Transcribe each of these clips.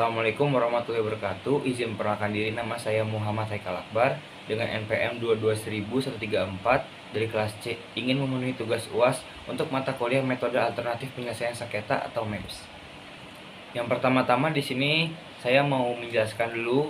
Assalamualaikum warahmatullahi wabarakatuh. Izin memperkenalkan diri, nama saya Muhammad Haikal Akbar dengan NPM 22134 dari kelas C. Ingin memenuhi tugas UAS untuk mata kuliah metode alternatif penyelesaian sengketa atau MEPS. Yang pertama-tama di sini saya mau menjelaskan dulu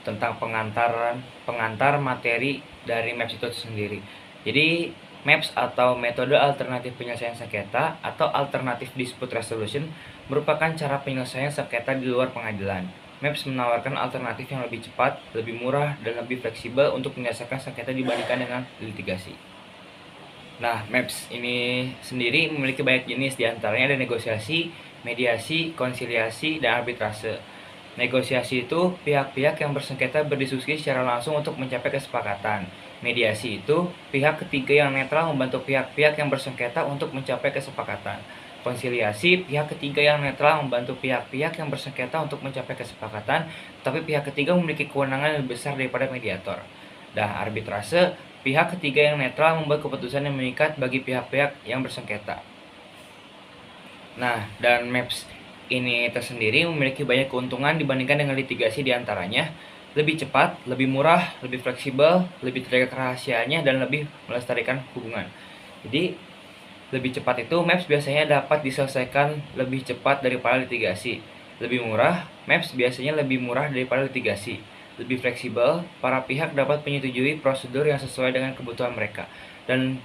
tentang pengantar materi dari MEPS itu sendiri. Jadi MEPS atau metode alternatif penyelesaian sengketa atau alternative dispute resolution merupakan cara penyelesaian sengketa di luar pengadilan. MEPS menawarkan alternatif yang lebih cepat, lebih murah, dan lebih fleksibel untuk menyelesaikan sengketa dibandingkan dengan litigasi. Nah, MEPS ini sendiri memiliki banyak jenis, diantaranya ada negosiasi, mediasi, konsiliasi, dan arbitrase. Negosiasi itu pihak-pihak yang bersengketa berdiskusi secara langsung untuk mencapai kesepakatan. Mediasi itu pihak ketiga yang netral membantu pihak-pihak yang bersengketa untuk mencapai kesepakatan. Konsiliasi pihak ketiga yang netral membantu pihak-pihak yang bersengketa untuk mencapai kesepakatan, tapi pihak ketiga memiliki kewenangan yang lebih besar daripada mediator. Dan arbitrase pihak ketiga yang netral membuat keputusan yang mengikat bagi pihak-pihak yang bersengketa. Nah, dan MEPS ini tersendiri memiliki banyak keuntungan dibandingkan dengan litigasi, diantaranya lebih cepat, lebih murah, lebih fleksibel, lebih terjaga kerahasiaannya, dan lebih melestarikan hubungan. Jadi lebih cepat itu MEPS biasanya dapat diselesaikan lebih cepat daripada litigasi. Lebih murah, MEPS biasanya lebih murah daripada litigasi. Lebih fleksibel, para pihak dapat menyetujui prosedur yang sesuai dengan kebutuhan mereka. Dan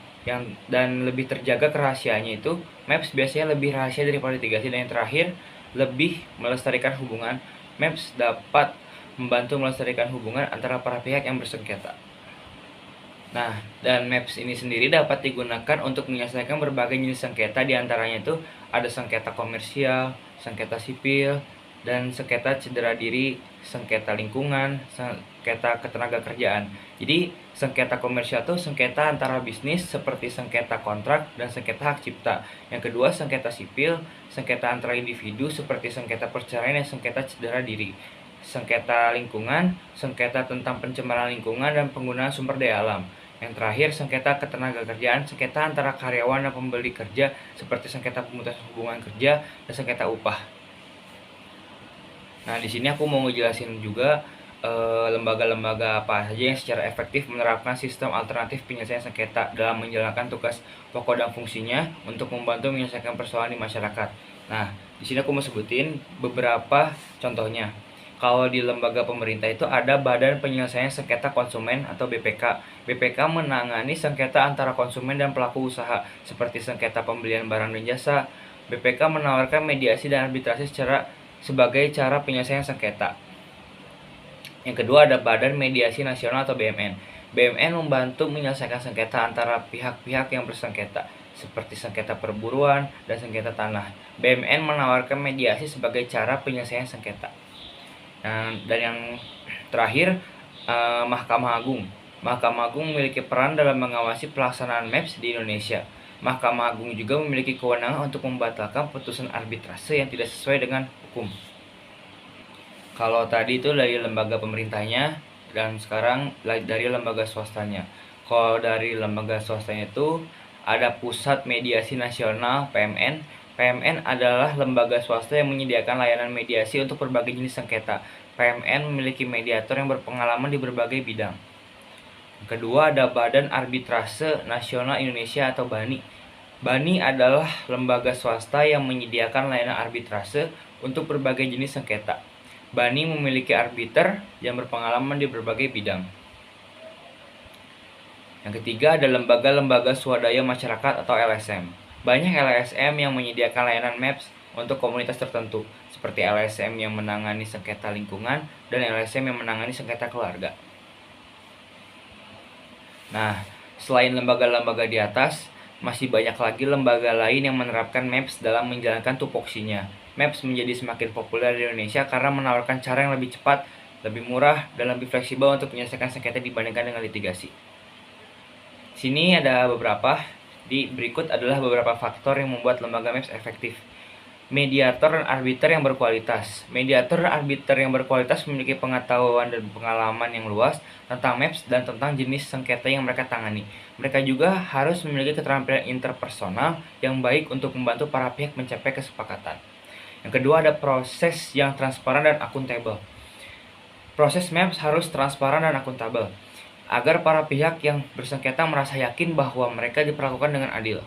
lebih terjaga kerahasiaannya itu MEPS biasanya lebih rahasia daripada litigasi. Dan yang terakhir, lebih melestarikan hubungan. MEPS dapat membantu melestarikan hubungan antara para pihak yang bersengketa. Nah, dan MEPS ini sendiri dapat digunakan untuk menyelesaikan berbagai jenis sengketa, diantaranya itu ada sengketa komersial, sengketa sipil, dan sengketa cedera diri, sengketa lingkungan, sengketa ketenagakerjaan. Jadi, sengketa komersial itu sengketa antara bisnis seperti sengketa kontrak dan sengketa hak cipta. Yang kedua, sengketa sipil, sengketa antara individu seperti sengketa perceraian dan sengketa cedera diri. Sengketa lingkungan, sengketa tentang pencemaran lingkungan dan penggunaan sumber daya alam. Yang terakhir, sengketa ketenagakerjaan, sengketa antara karyawan dan pembeli kerja seperti sengketa pemutusan hubungan kerja dan sengketa upah. Nah, di sini aku mau ngejelasin juga lembaga-lembaga apa saja yang secara efektif menerapkan sistem alternatif penyelesaian sengketa dalam menjalankan tugas pokok dan fungsinya untuk membantu menyelesaikan persoalan di masyarakat. Nah, di sini aku mau sebutin beberapa contohnya. Kalau di lembaga pemerintah itu ada Badan Penyelesaian Sengketa Konsumen atau BPK. BPK menangani sengketa antara konsumen dan pelaku usaha seperti sengketa pembelian barang dan jasa. BPK menawarkan mediasi dan arbitrasi sebagai cara penyelesaian sengketa. Yang kedua ada Badan Mediasi Nasional atau BMN. BMN membantu menyelesaikan sengketa antara pihak-pihak yang bersengketa seperti sengketa perburuan dan sengketa tanah. BMN menawarkan mediasi sebagai cara penyelesaian sengketa. Dan yang terakhir, Mahkamah Agung. Mahkamah Agung memiliki peran dalam mengawasi pelaksanaan MEPS di Indonesia. Mahkamah Agung juga memiliki kewenangan untuk membatalkan putusan arbitrase yang tidak sesuai dengan hukum. Kalau tadi itu dari lembaga pemerintahnya, dan sekarang dari lembaga swastanya. Kalau dari lembaga swastanya itu ada Pusat Mediasi Nasional (PMN). PMN adalah lembaga swasta yang menyediakan layanan mediasi untuk berbagai jenis sengketa. PMN memiliki mediator yang berpengalaman di berbagai bidang. Kedua ada Badan Arbitrase Nasional Indonesia atau BANI. BANI adalah lembaga swasta yang menyediakan layanan arbitrase untuk berbagai jenis sengketa. BANI memiliki arbiter yang berpengalaman di berbagai bidang. Yang ketiga ada lembaga-lembaga swadaya masyarakat atau LSM. Banyak LSM yang menyediakan layanan MEPS untuk komunitas tertentu, seperti LSM yang menangani sengketa lingkungan dan LSM yang menangani sengketa keluarga. Nah, selain lembaga-lembaga di atas, masih banyak lagi lembaga lain yang menerapkan MEPS dalam menjalankan tupoksinya. MEPS menjadi semakin populer di Indonesia karena menawarkan cara yang lebih cepat, lebih murah, dan lebih fleksibel untuk menyelesaikan sengketa dibandingkan dengan litigasi. Sini ada beberapa. Berikut adalah beberapa faktor yang membuat lembaga MEPS efektif. Mediator dan arbiter yang berkualitas. Mediator dan arbiter yang berkualitas memiliki pengetahuan dan pengalaman yang luas tentang MEPS dan tentang jenis sengketa yang mereka tangani. Mereka juga harus memiliki keterampilan interpersonal yang baik untuk membantu para pihak mencapai kesepakatan. Yang kedua ada proses yang transparan dan akuntabel. Proses MAPS harus transparan dan akuntabel agar para pihak yang bersengketa merasa yakin bahwa mereka diperlakukan dengan adil.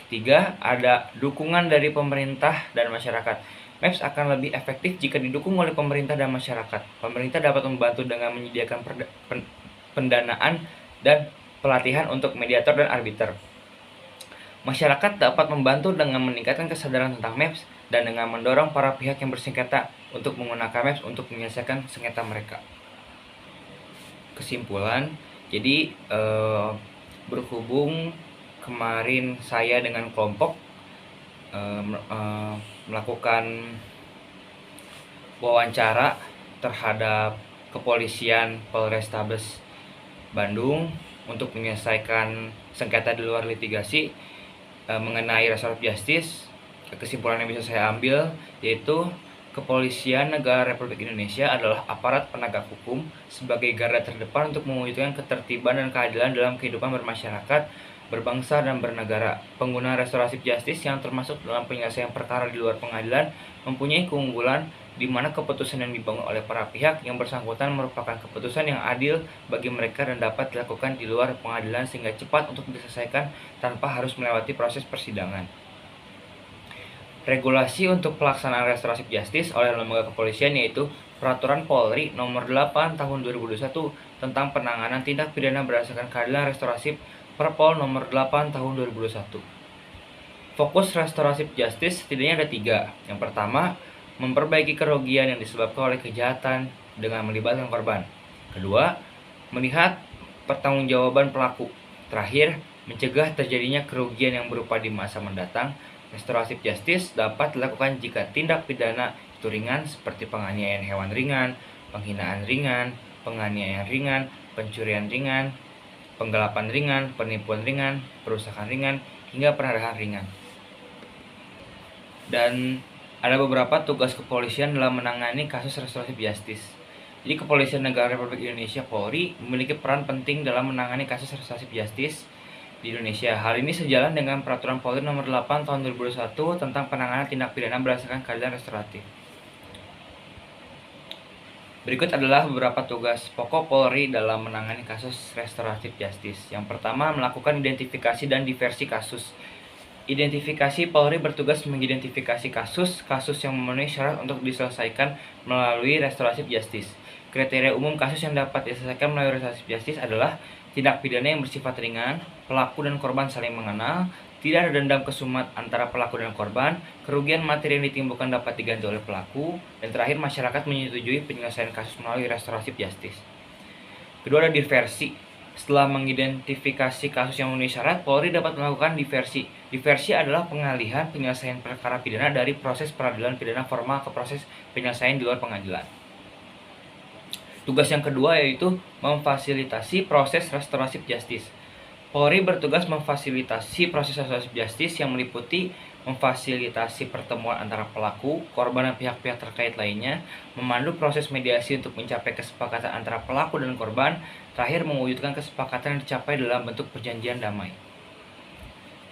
Ketiga, ada dukungan dari pemerintah dan masyarakat. MAPS akan lebih efektif jika didukung oleh pemerintah dan masyarakat. Pemerintah dapat membantu dengan menyediakan pendanaan dan pelatihan untuk mediator dan arbiter. Masyarakat dapat membantu dengan meningkatkan kesadaran tentang MAPS dan dengan mendorong para pihak yang bersengketa untuk menggunakan MAPS untuk menyelesaikan sengketa mereka. Kesimpulan, jadi berhubung kemarin saya dengan kelompok melakukan wawancara terhadap kepolisian Polrestabes Bandung untuk menyelesaikan sengketa di luar litigasi mengenai restoratif justice. Kesimpulan yang bisa saya ambil yaitu Kepolisian Negara Republik Indonesia adalah aparat penegak hukum sebagai garda terdepan untuk mewujudkan ketertiban dan keadilan dalam kehidupan bermasyarakat, berbangsa, dan bernegara. Pengguna restoratif justice yang termasuk dalam penyelesaian perkara di luar pengadilan mempunyai keunggulan di mana keputusan yang dibangun oleh para pihak yang bersangkutan merupakan keputusan yang adil bagi mereka dan dapat dilakukan di luar pengadilan sehingga cepat untuk diselesaikan tanpa harus melewati proses persidangan. Regulasi untuk pelaksanaan restoratif justice oleh lembaga kepolisian yaitu Peraturan Polri Nomor 8 Tahun 2021 tentang penanganan tindak pidana berdasarkan keadilan restoratif Perpol Nomor 8 Tahun 2021. Fokus restoratif justice setidaknya ada 3. Yang pertama, memperbaiki kerugian yang disebabkan oleh kejahatan dengan melibatkan korban. Kedua, melihat pertanggungjawaban pelaku. Terakhir, mencegah terjadinya kerugian yang berupa di masa mendatang. Restoratif justice dapat dilakukan jika tindak pidana itu ringan seperti penganiayaan hewan ringan, penghinaan ringan, penganiayaan ringan, pencurian ringan, penggelapan ringan, penipuan ringan, perusakan ringan, hingga penadahan ringan. Dan ada beberapa tugas kepolisian dalam menangani kasus restoratif justice. Jadi Kepolisian Negara Republik Indonesia Polri memiliki peran penting dalam menangani kasus restoratif justice di Indonesia. Hal ini sejalan dengan Peraturan Polri Nomor 8 Tahun 2021 tentang penanganan tindak pidana berdasarkan keadilan restoratif. Berikut adalah beberapa tugas pokok Polri dalam menangani kasus restoratif justice. Yang pertama, melakukan identifikasi dan diversi kasus. Identifikasi, Polri bertugas mengidentifikasi kasus yang memenuhi syarat untuk diselesaikan melalui restoratif justice. Kriteria umum kasus yang dapat diselesaikan melalui restoratif justice adalah tindak pidana yang bersifat ringan, pelaku dan korban saling mengenal, tidak ada dendam kesumat antara pelaku dan korban, kerugian materi yang ditimbulkan dapat diganti oleh pelaku, dan terakhir masyarakat menyetujui penyelesaian kasus melalui restoratif justice. Kedua ada diversi. Setelah mengidentifikasi kasus yang memenuhi syarat, Polri dapat melakukan diversi. Diversi adalah pengalihan penyelesaian perkara pidana dari proses peradilan pidana formal ke proses penyelesaian di luar pengadilan. Tugas yang kedua yaitu memfasilitasi proses restoratif justice. Polri bertugas memfasilitasi proses restoratif justice yang meliputi memfasilitasi pertemuan antara pelaku, korban, dan pihak-pihak terkait lainnya, memandu proses mediasi untuk mencapai kesepakatan antara pelaku dan korban, terakhir mewujudkan kesepakatan yang dicapai dalam bentuk perjanjian damai.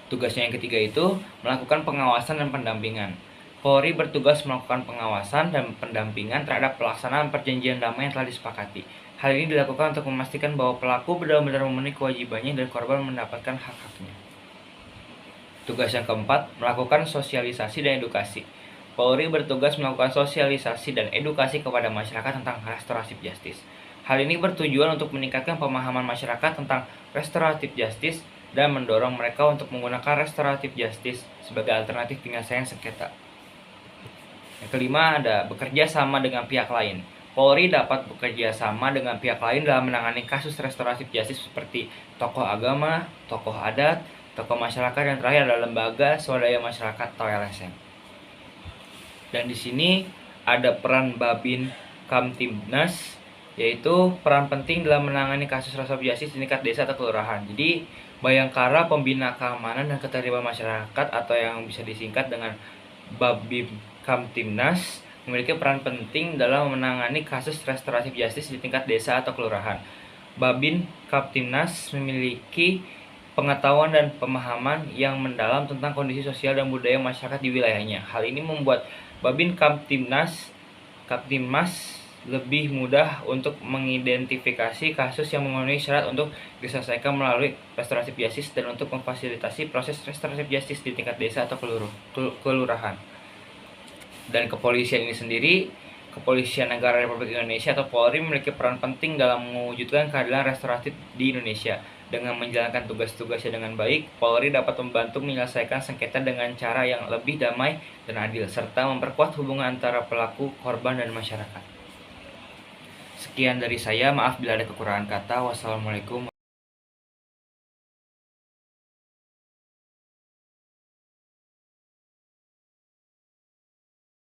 Tugasnya yang ketiga itu melakukan pengawasan dan pendampingan. Polri bertugas melakukan pengawasan dan pendampingan terhadap pelaksanaan perjanjian damai yang telah disepakati. Hal ini dilakukan untuk memastikan bahwa pelaku benar-benar memenuhi kewajibannya dan korban mendapatkan hak-haknya. Tugas yang keempat, melakukan sosialisasi dan edukasi. Polri bertugas melakukan sosialisasi dan edukasi kepada masyarakat tentang restoratif justice. Hal ini bertujuan untuk meningkatkan pemahaman masyarakat tentang restoratif justice dan mendorong mereka untuk menggunakan restoratif justice sebagai alternatif penyelesaian sengketa. Yang kelima ada bekerja sama dengan pihak lain. Polri dapat bekerja sama dengan pihak lain dalam menangani kasus restoratif justice seperti tokoh agama, tokoh adat, tokoh masyarakat, dan terakhir adalah lembaga swadaya masyarakat atau LSM. Dan di sini ada peran Babin Kamtibnas, yaitu peran penting dalam menangani kasus restoratif justice di tingkat desa atau kelurahan. Jadi Bayangkara Pembina Keamanan dan Ketertiban Masyarakat atau yang bisa disingkat dengan Babin Kamtibnas memiliki peran penting dalam menangani kasus restoratif justice di tingkat desa atau kelurahan. Babin Kamtibnas memiliki pengetahuan dan pemahaman yang mendalam tentang kondisi sosial dan budaya masyarakat di wilayahnya. Hal ini membuat Babin Kamtibmas lebih mudah untuk mengidentifikasi kasus yang memenuhi syarat untuk diselesaikan melalui restoratif justice dan untuk memfasilitasi proses restoratif justice di tingkat desa atau kelurahan. Dan kepolisian ini sendiri, Kepolisian Negara Republik Indonesia atau Polri memiliki peran penting dalam mewujudkan keadilan restoratif di Indonesia. Dengan menjalankan tugas-tugasnya dengan baik, Polri dapat membantu menyelesaikan sengketa dengan cara yang lebih damai dan adil, serta memperkuat hubungan antara pelaku, korban, dan masyarakat. Sekian dari saya, maaf bila ada kekurangan kata. Wassalamualaikum.